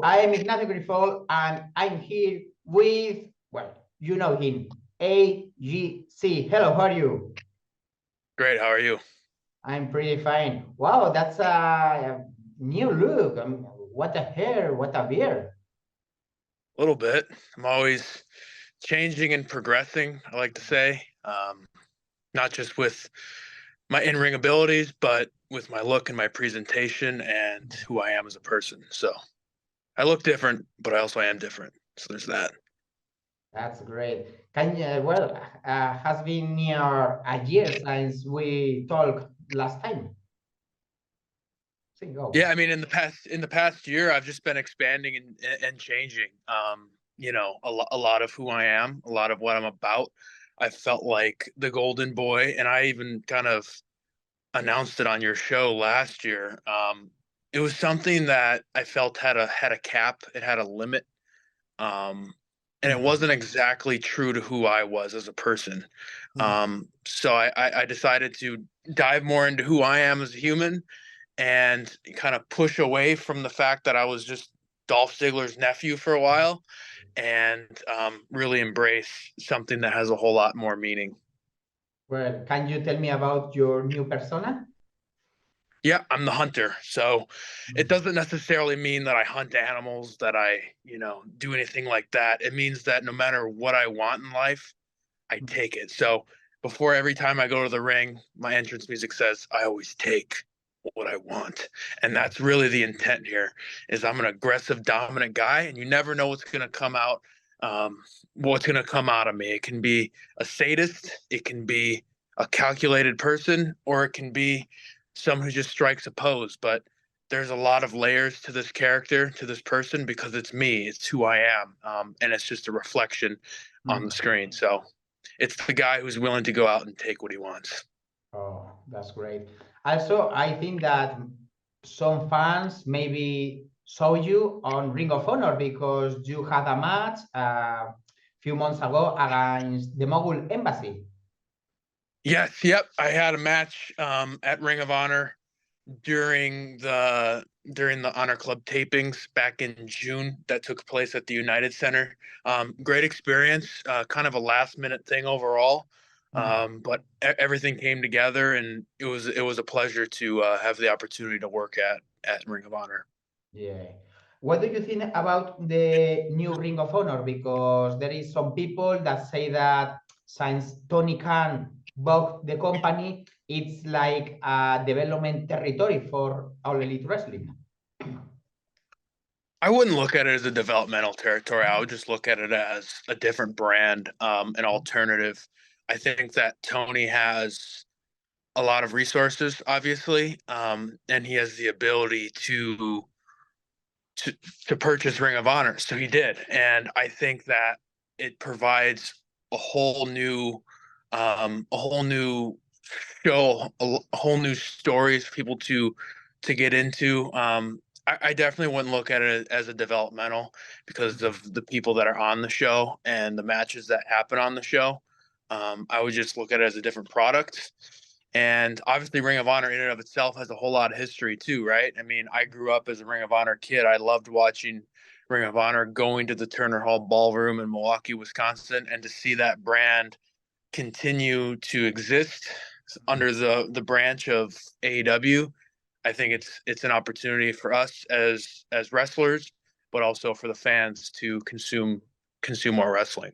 I'm Ignacio Grifol, and I'm here with, well, you know him, AJZ. Hello, how are you? Great, how are you? I'm pretty fine. Wow, that's a new look. What a hair, what a beard. A little bit. I'm always changing and progressing, I like to say. Not just with my in-ring abilities, but with my look and my presentation and who I am as a person. So I look different, but I also am different. So there's that. That's great. Can you, well, has been near a year since we talked last time. So go. Yeah, I mean, in the past year, I've just been expanding and changing. A lot of who I am, a lot of what I'm about. I felt like the golden boy, and I even kind of announced it on your show last year. It was something that I felt had a cap. It had a limit, and it wasn't exactly true to who I was as a person. So I decided to dive more into who I am as a human and kind of push away from the fact that I was just Dolph Ziggler's nephew for a while, and really embrace something that has a whole lot more meaning. Well, can you tell me about your new persona? Yeah, I'm the hunter. So it doesn't necessarily mean that I hunt animals, that I, do anything like that. It means that no matter what I want in life, I take it. So before every time I go to the ring, my entrance music says, I always take what I want. And that's really the intent here is I'm an aggressive, dominant guy, and you never know what's going to come out. What's going to come out of me. It can be a sadist. It can be a calculated person, or it can be someone who just strikes a pose. But there's a lot of layers to this character, to this person, because it's me. It's who I am. And it's just a reflection on the screen. So it's the guy who's willing to go out and take what he wants. Oh, that's great. Also, I think that some fans maybe saw you on Ring of Honor because you had a match a few months ago against the Mogul Embassy. Yes, yep. I had a match at Ring of Honor during the Honor Club tapings back in June that took place at the United Center. Great experience, kind of a last minute thing overall. But everything came together, and it was a pleasure to have the opportunity to work at Ring of Honor. Yeah. What do you think about the new Ring of Honor? Because there is some people that say that since Tony Khan bought the company, it's like a development territory for All Elite Wrestling. I wouldn't look at it as a developmental territory. I would just look at it as a different brand, an alternative. I think that Tony has a lot of resources, obviously, and he has the ability to purchase Ring of Honor. So he did, and I think that it provides a whole new show, a whole new stories for people to get into. I definitely wouldn't look at it as a developmental because of the people that are on the show and the matches that happen on the show. I would just look at it as a different product. And obviously, Ring of Honor in and of itself has a whole lot of history too, right? I mean, I grew up as a Ring of Honor kid. I loved watching Ring of Honor, going to the Turner Hall Ballroom in Milwaukee, Wisconsin, and to see that brand continue to exist under the branch of AEW. I think it's an opportunity for us as wrestlers, but also for the fans to consume more wrestling.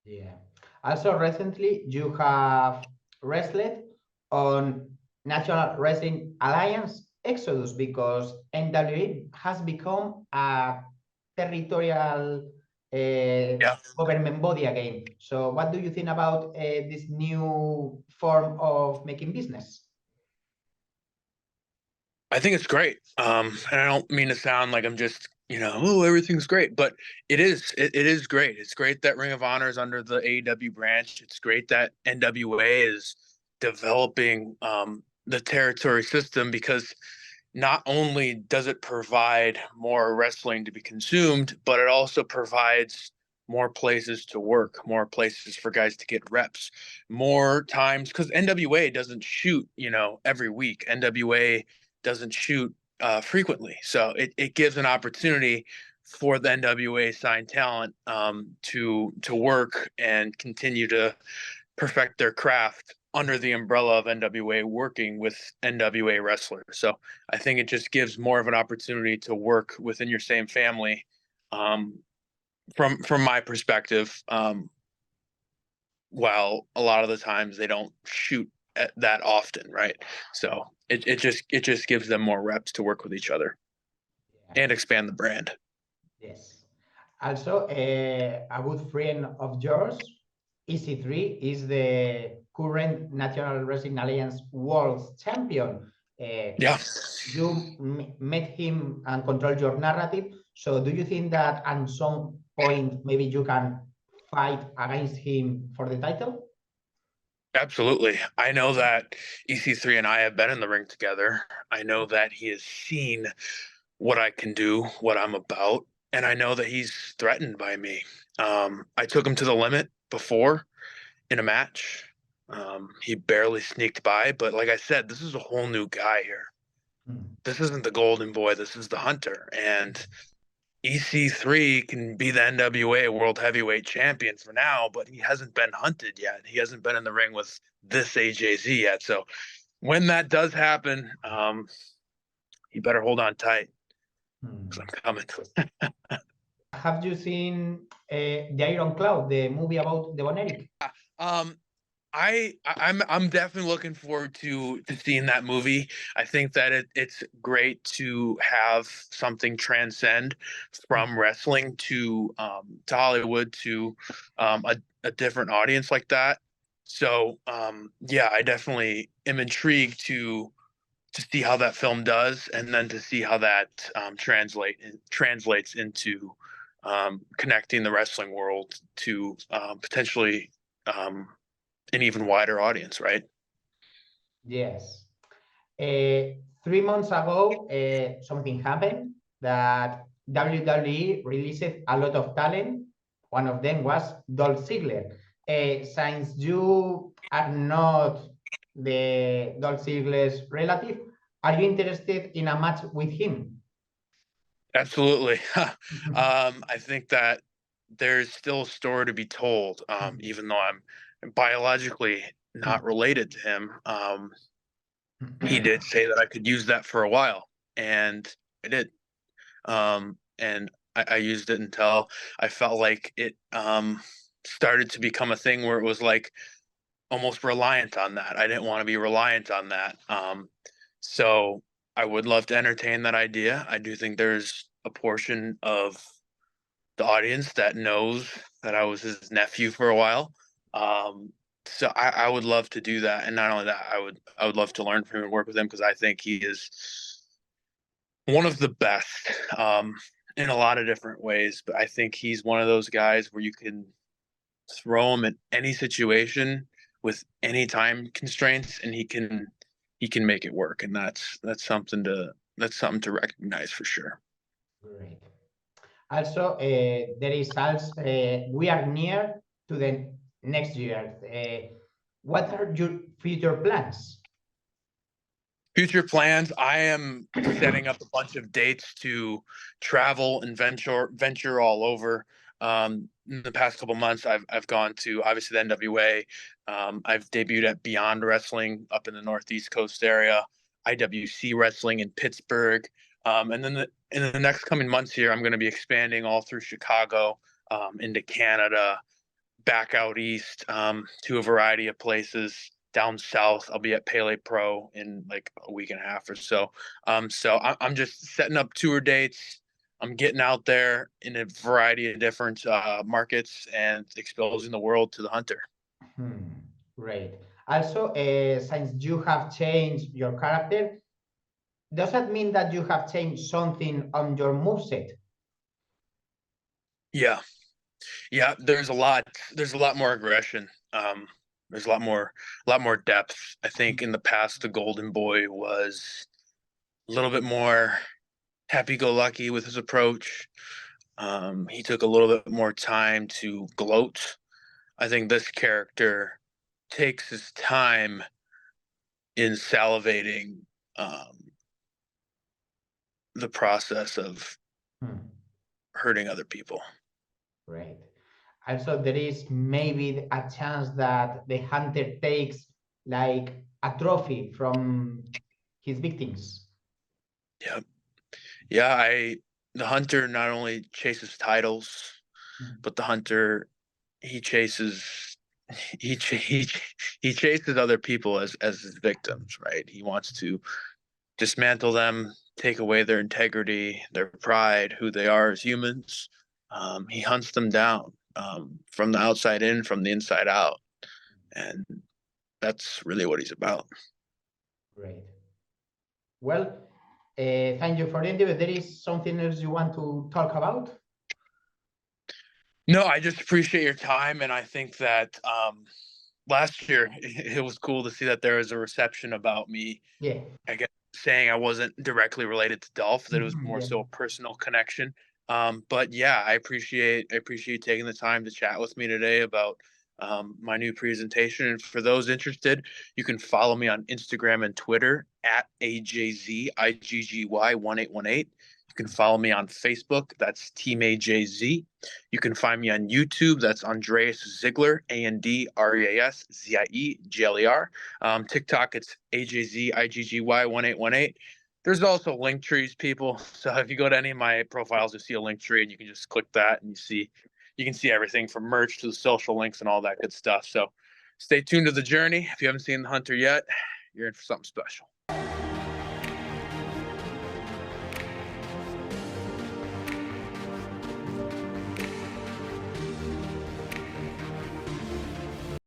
Yeah. Also, recently you have wrestled on National Wrestling Alliance Exodus because NWA has become a territorial government body again. So, what do you think about this new form of making business? I think it's great. And I don't mean to sound like I'm just, oh, everything's great, but it is. It is great. It's great that Ring of Honor is under the AEW branch. It's great that NWA is developing the territory system, because not only does it provide more wrestling to be consumed, but it also provides more places to work, more places for guys to get reps, more times, because NWA doesn't shoot, every week. NWA doesn't shoot frequently. So it gives an opportunity for the NWA signed talent to work and continue to perfect their craft under the umbrella of NWA, working with NWA wrestlers. So I think it just gives more of an opportunity to work within your same family, from my perspective. While a lot of the times they don't shoot at that often, right? So it just gives them more reps to work with each other and expand the brand. Yes. Also, a good friend of yours, EC3, is the current National Wrestling Alliance World Champion. Yeah. You met him and controlled your narrative. So do you think that at some point maybe you can fight against him for the title? Absolutely. I know that EC3 and I have been in the ring together. I know that he has seen what I can do, what I'm about, and I know that he's threatened by me. I took him to the limit before in a match. He barely sneaked by, but like I said, this is a whole new guy here. This isn't the golden boy, this is the hunter. And EC3 can be the NWA World Heavyweight Champion for now, but he hasn't been hunted yet. He hasn't been in the ring with this AJZ yet. So when that does happen, you better hold on tight, because I'm coming. Have you seen The Iron Cloud, the movie about the Von Erich? I'm definitely looking forward to seeing that movie. I think that it's great to have something transcend from wrestling to Hollywood, to a different audience like that. So yeah, I definitely am intrigued to see how that film does, and then to see how that translates into connecting the wrestling world to potentially an even wider audience, right? Yes. 3 months ago, something happened that WWE released a lot of talent. One of them was Dolph Ziggler. Since you are not the Dolph Ziggler's relative, are you interested in a match with him? Absolutely. I think that there's still a story to be told, even though I'm biologically not related to him. He did say that I could use that for a while, and I did. And I used it until I felt like it started to become a thing where it was like almost reliant on that. I didn't want to be reliant on that. So I would love to entertain that idea. I do think there's a portion of the audience that knows that I was his nephew for a while. So I would love to do that, and not only that, I would love to learn from him and work with him, because I think he is one of the best in a lot of different ways. But I think he's one of those guys where you can throw him in any situation with any time constraints, and he can make it work, and that's something to recognize for sure. Great. Also, there is also we are near to the next year. What are your future plans? Future plans, I am setting up a bunch of dates to travel and venture all over. In the past couple months, I've gone to, obviously, the NWA. I've debuted at Beyond Wrestling up in the Northeast Coast area, IWC Wrestling in Pittsburgh. And then in the next coming months here, I'm going to be expanding all through Chicago, into Canada, back out east, to a variety of places. Down south, I'll be at Pele Pro in like a week and a half or so. So I'm just setting up tour dates. I'm getting out there in a variety of different markets and exposing the world to the hunter. Great. Also, since you have changed your character, does that mean that you have changed something on your moveset? Yeah, There's a lot more aggression. There's a lot more depth. I think in the past, the Golden Boy was a little bit more happy-go-lucky with his approach. He took a little bit more time to gloat. I think this character takes his time in salivating the process of hurting other people. Great. Also, there is maybe a chance that the hunter takes like a trophy from his victims. Yeah. Yeah, the hunter not only chases titles, but the hunter he chases he he chases other people as his victims, right? He wants to dismantle them, take away their integrity, their pride, who they are as humans. He hunts them down from the outside in, from the inside out, and that's really what he's about. Great. Well, thank you for the interview. There is something else you want to talk about? No, I just appreciate your time, and I think that last year it was cool to see that there was a reception about me. Yeah. I guess saying I wasn't directly related to Dolph, that it was more Yeah. so a personal connection. But yeah, I appreciate taking the time to chat with me today about my new presentation. And for those interested, you can follow me on Instagram and Twitter at AJZIGGY1818. You can follow me on Facebook. That's Team AJZ. You can find me on YouTube. That's Andreas Ziegler, ANDREASZIEGLER. TikTok, it's AJZIGGY1818. There's also link trees, people. So if you go to any of my profiles, you'll see a link tree, and you can just click that, and you can see everything from merch to the social links and all that good stuff. So stay tuned to the journey. If you haven't seen The Hunter yet, you're in for something special.